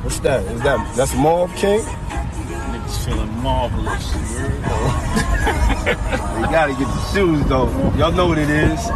What's that? That's Mob King? Niggas feeling marvelous. You gotta get the shoes though. Y'all know what it is. I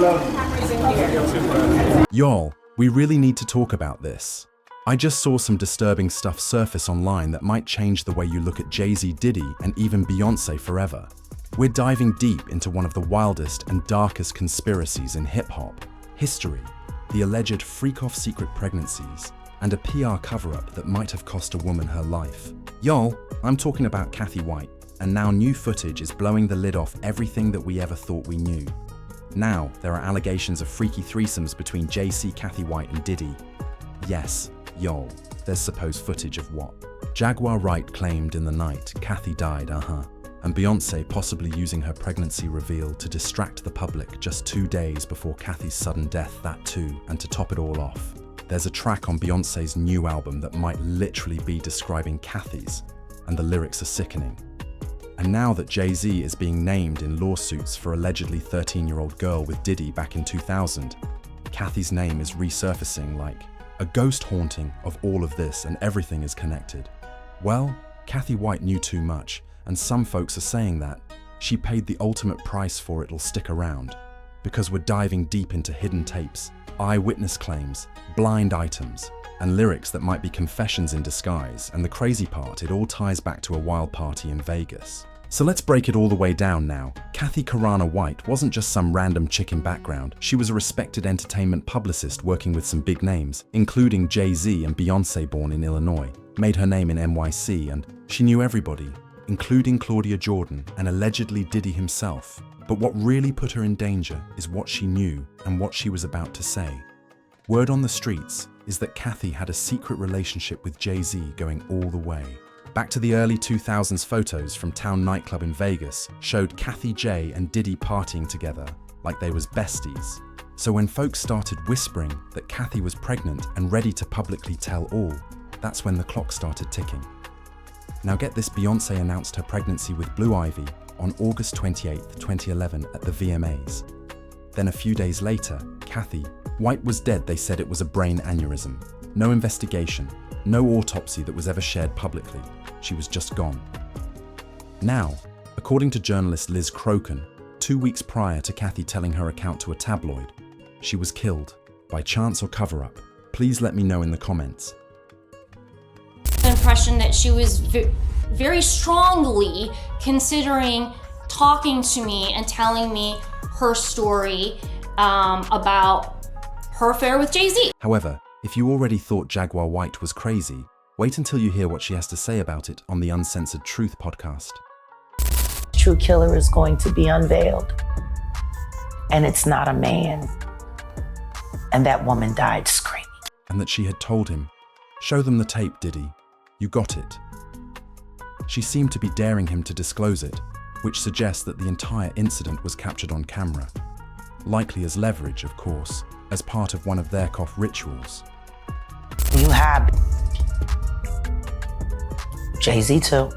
love you. Y'all, we really need to talk about this. I just saw some disturbing stuff surface online that might change the way you look at Jay Z, Diddy, and even Beyonce forever. We're diving deep into one of the wildest and darkest conspiracies in hip-hop history, the alleged Freakoff secret pregnancies, and a PR cover-up that might have cost a woman her life. Y'all, I'm talking about Cathy White, and now new footage is blowing the lid off everything that we ever thought we knew. Now, there are allegations of freaky threesomes between Jay Z, Cathy White, and Diddy. Yes, y'all, there's supposed footage of what? Jaguar Wright claimed in the night Cathy died, and Beyonce possibly using her pregnancy reveal to distract the public just 2 days before Cathy's sudden death, that too, and to top it all off, there's a track on Beyonce's new album that might literally be describing Cathy's, and the lyrics are sickening. And now that Jay Z is being named in lawsuits for allegedly 13-year-old girl with Diddy back in 2000, Cathy's name is resurfacing like a ghost haunting of all of this, and everything is connected. Well, Cathy White knew too much, and some folks are saying that she paid the ultimate price for it'll stick around, because we're diving deep into hidden tapes, eyewitness claims, blind items, and lyrics that might be confessions in disguise, and the crazy part, it all ties back to a wild party in Vegas. So let's break it all the way down now. Cathy White wasn't just some random chick in background. She was a respected entertainment publicist working with some big names, including Jay Z and Beyonce, born in Illinois, made her name in NYC, and she knew everybody, including Claudia Jordan and allegedly Diddy himself. But what really put her in danger is what she knew and what she was about to say. Word on the streets is that Cathy had a secret relationship with Jay Z going all the way. Back to the early 2000s, photos from Town nightclub in Vegas showed Cathy J and Diddy partying together like they was besties. So when folks started whispering that Cathy was pregnant and ready to publicly tell all, that's when the clock started ticking. Now get this, Beyonce announced her pregnancy with Blue Ivy on August 28, 2011 at the VMAs. Then a few days later, Cathy White was dead. They said it was a brain aneurysm. No investigation, no autopsy that was ever shared publicly. She was just gone. Now, according to journalist Liz Crokin, 2 weeks prior to Cathy telling her account to a tabloid, she was killed by chance or cover-up. Please let me know in the comments. The impression that she was very strongly considering talking to me and telling me her story about her affair with Jay Z. However, if you already thought Jaguar White was crazy, wait until you hear what she has to say about it on the Uncensored Truth podcast. True killer is going to be unveiled, and it's not a man. And that woman died screaming. And that she had told him, "Show them the tape, Diddy. You got it." She seemed to be daring him to disclose it, which suggests that the entire incident was captured on camera. Likely as leverage, of course, as part of one of their Thre3somes rituals. You have Jay Z too,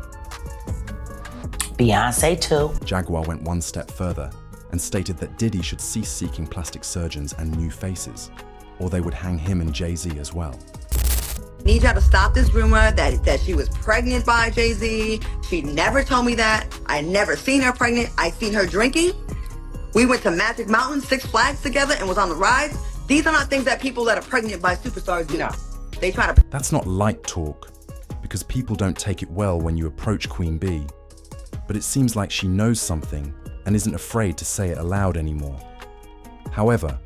Beyonce too. Jaguar went one step further and stated that Diddy should cease seeking plastic surgeons and new faces, or they would hang him and Jay Z as well. Need y'all to stop this rumor that she was pregnant by Jay Z. She never told me that. I never seen her pregnant. I seen her drinking. We went to Magic Mountain, Six Flags together and was on the rides. These are not things that people that are pregnant by superstars do. No. They try to... That's not light talk, because people don't take it well when you approach Queen Bee. But it seems like she knows something and isn't afraid to say it aloud anymore. However,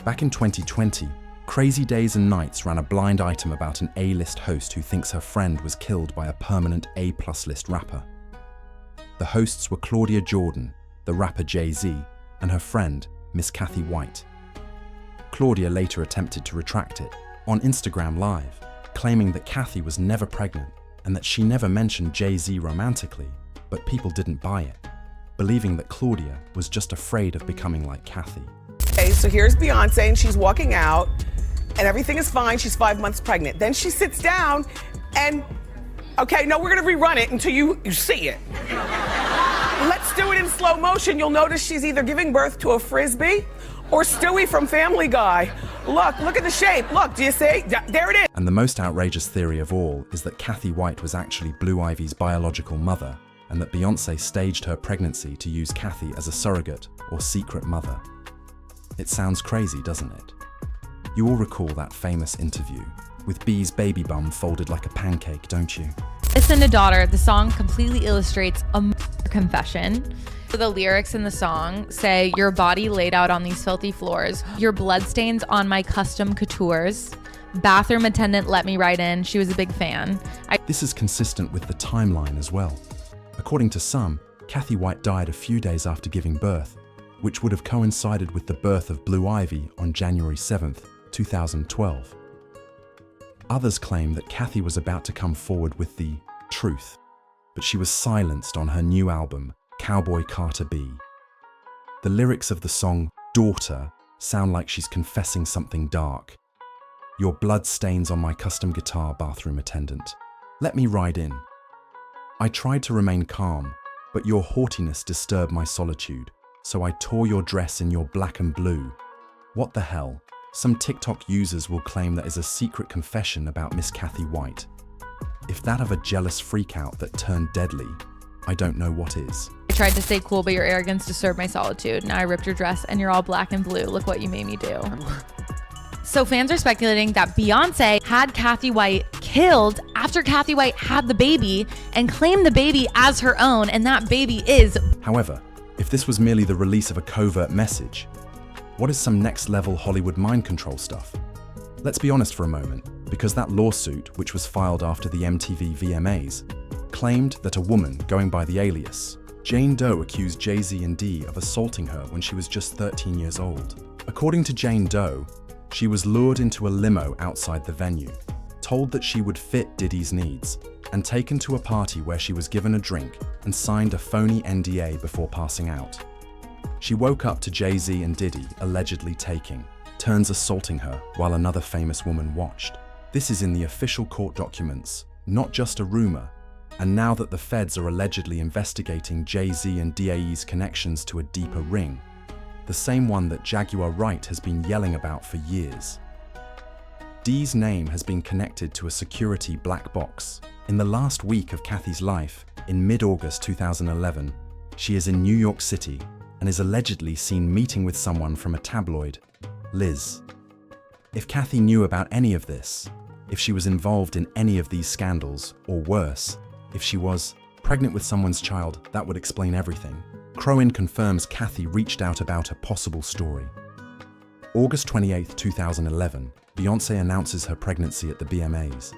back in 2020, Crazy Days and Nights ran a blind item about an A-list host who thinks her friend was killed by a permanent A+ list rapper. The hosts were Claudia Jordan, the rapper Jay Z, and her friend, Miss Cathy White. Claudia later attempted to retract it on Instagram Live, claiming that Cathy was never pregnant and that she never mentioned Jay Z romantically, but people didn't buy it, believing that Claudia was just afraid of becoming like Cathy. Okay, so here's Beyonce and she's walking out and everything is fine, she's 5 months pregnant. Then she sits down and, okay, no, we're gonna rerun it until you see it. Let's do it in slow motion, you'll notice she's either giving birth to a frisbee or Stewie from Family Guy. Look at the shape. Look, do you see? There it is. And the most outrageous theory of all is that Cathy White was actually Blue Ivy's biological mother, and that Beyoncé staged her pregnancy to use Cathy as a surrogate or secret mother. It sounds crazy, doesn't it? You all recall that famous interview with B's baby bum folded like a pancake, don't you? Listen to Daughter. The song completely illustrates a confession. The lyrics in the song say, your body laid out on these filthy floors, your bloodstains on my custom coutures, bathroom attendant let me right in, she was a big fan. This is consistent with the timeline as well. According to some, Cathy White died a few days after giving birth, which would have coincided with the birth of Blue Ivy on January 7th, 2012. Others claim that Cathy was about to come forward with the truth, but she was silenced on her new album, Cowboy Carter B. The lyrics of the song Daughter sound like she's confessing something dark. Your blood stains on my custom guitar, bathroom attendant. Let me ride in. I tried to remain calm, but your haughtiness disturbed my solitude, so I tore your dress in your black and blue. What the hell? Some TikTok users will claim that is a secret confession about Miss Cathy White. If that of a jealous freakout that turned deadly, I don't know what is. I tried to stay cool, but your arrogance disturbed my solitude. Now I ripped your dress and you're all black and blue. Look what you made me do. So fans are speculating that Beyoncé had Cathy White killed after Cathy White had the baby and claimed the baby as her own, and that baby is... However, if this was merely the release of a covert message, what is some next-level Hollywood mind control stuff? Let's be honest for a moment, because that lawsuit, which was filed after the MTV VMAs, claimed that a woman going by the alias Jane Doe accused Jay Z and Dee of assaulting her when she was just 13 years old. According to Jane Doe, she was lured into a limo outside the venue, told that she would fit Diddy's needs, and taken to a party where she was given a drink and signed a phony NDA before passing out. She woke up to Jay Z and Diddy allegedly taking turns assaulting her while another famous woman watched. This is in the official court documents, not just a rumor, and now that the feds are allegedly investigating Jay Z and DAE's connections to a deeper ring, the same one that Jaguar Wright has been yelling about for years. Dee's name has been connected to a security black box. In the last week of Cathy's life, in mid-August 2011, she is in New York City and is allegedly seen meeting with someone from a tabloid, Liz. If Cathy knew about any of this, if she was involved in any of these scandals, or worse, if she was pregnant with someone's child, that would explain everything. Crowin confirms Cathy reached out about a possible story. August 28, 2011, Beyoncé announces her pregnancy at the BMAs.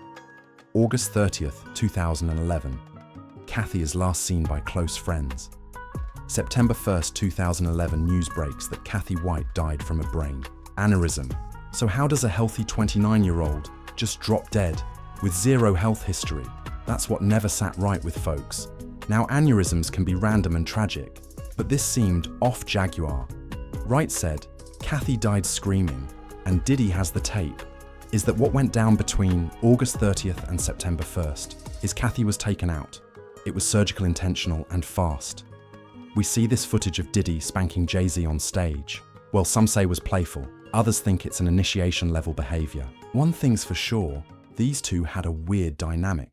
August 30th, 2011, Cathy is last seen by close friends. September 1st, 2011, news breaks that Cathy White died from a brain aneurysm. So how does a healthy 29-year-old just drop dead with zero health history? That's what never sat right with folks. Now, aneurysms can be random and tragic, but this seemed off Jaguar. Wright said, Cathy died screaming, and Diddy has the tape. Is that what went down between August 30th and September 1st? Is Cathy was taken out. It was surgical, intentional, and fast. We see this footage of Diddy spanking Jay Z on stage. Well, some say was playful, others think it's an initiation-level behavior. One thing's for sure, these two had a weird dynamic.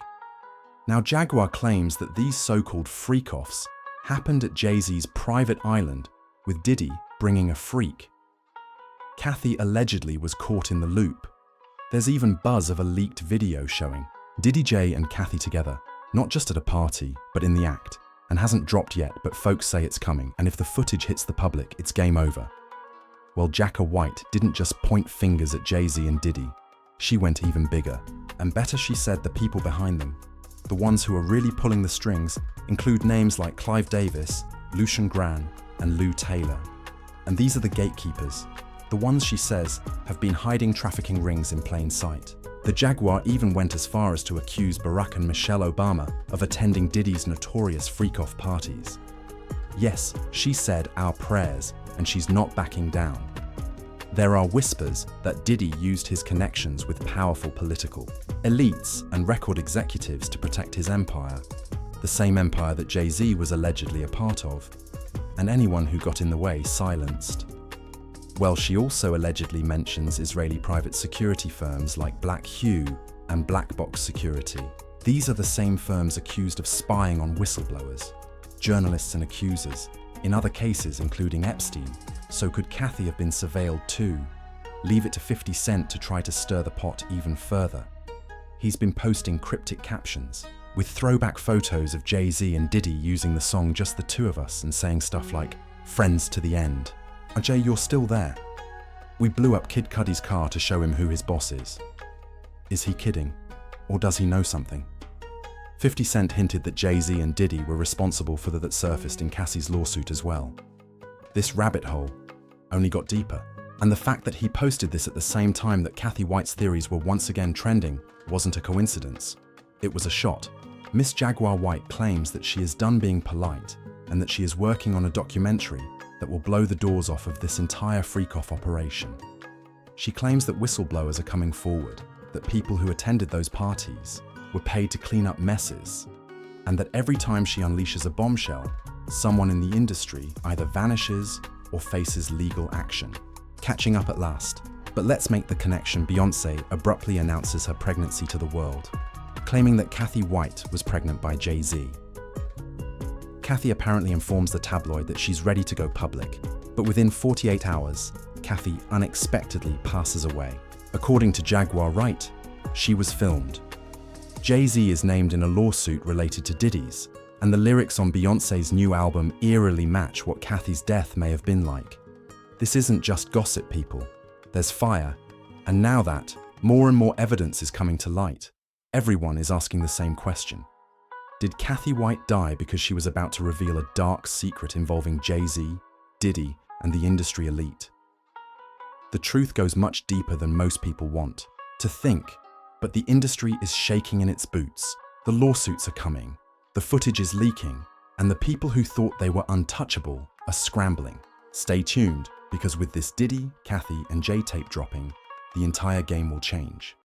Now, Jaguar claims that these so-called freak-offs happened at Jay Z's private island, with Diddy bringing a freak. Cathy allegedly was caught in the loop. There's even buzz of a leaked video showing Diddy J and Cathy together, not just at a party, but in the act, and hasn't dropped yet, but folks say it's coming, and if the footage hits the public, it's game over. Well, Jacka White didn't just point fingers at Jay Z and Diddy. She went even bigger, and better, she said, the people behind them. The ones who are really pulling the strings include names like Clive Davis, Lucian Gran, and Lou Taylor. And these are the gatekeepers, the ones she says have been hiding trafficking rings in plain sight. The Jaguar even went as far as to accuse Barack and Michelle Obama of attending Diddy's notorious freak-off parties. Yes, she said our prayers, and she's not backing down. There are whispers that Diddy used his connections with powerful political elites and record executives to protect his empire, the same empire that Jay Z was allegedly a part of. and anyone who got in the way silenced. Well, she also allegedly mentions Israeli private security firms like Black Hue and Black Box Security. These are the same firms accused of spying on whistleblowers, journalists and accusers, in other cases including Epstein. So could Cathy have been surveilled too? Leave it to 50 Cent to try to stir the pot even further. He's been posting cryptic captions, with throwback photos of Jay Z and Diddy using the song Just the Two of Us and saying stuff like, "Friends to the end." Ajay, you're still there. We blew up Kid Cudi's car to show him who his boss is. Is he kidding? Or does he know something? 50 Cent hinted that Jay Z and Diddy were responsible for that surfaced in Cassie's lawsuit as well. This rabbit hole only got deeper, and the fact that he posted this at the same time that Cathy White's theories were once again trending wasn't a coincidence. It was a shot. Miss Jaguar White claims that she is done being polite and that she is working on a documentary that will blow the doors off of this entire Freakoff operation. She claims that whistleblowers are coming forward, that people who attended those parties were paid to clean up messes, and that every time she unleashes a bombshell, someone in the industry either vanishes or faces legal action. Catching up at last. But let's make the connection. Beyoncé abruptly announces her pregnancy to the world, claiming that Cathy White was pregnant by Jay Z. Cathy apparently informs the tabloid that she's ready to go public, but within 48 hours, Cathy unexpectedly passes away. According to Jaguar Wright, she was filmed. Jay Z is named in a lawsuit related to Diddy's, and the lyrics on Beyoncé's new album eerily match what Cathy's death may have been like. This isn't just gossip, people. There's fire, and now that more and more evidence is coming to light, everyone is asking the same question. Did Cathy White die because she was about to reveal a dark secret involving Jay Z, Diddy, and the industry elite? The truth goes much deeper than most people want to think, but the industry is shaking in its boots. The lawsuits are coming, the footage is leaking, and the people who thought they were untouchable are scrambling. Stay tuned, because with this Diddy, Cathy, and Jay tape dropping, the entire game will change.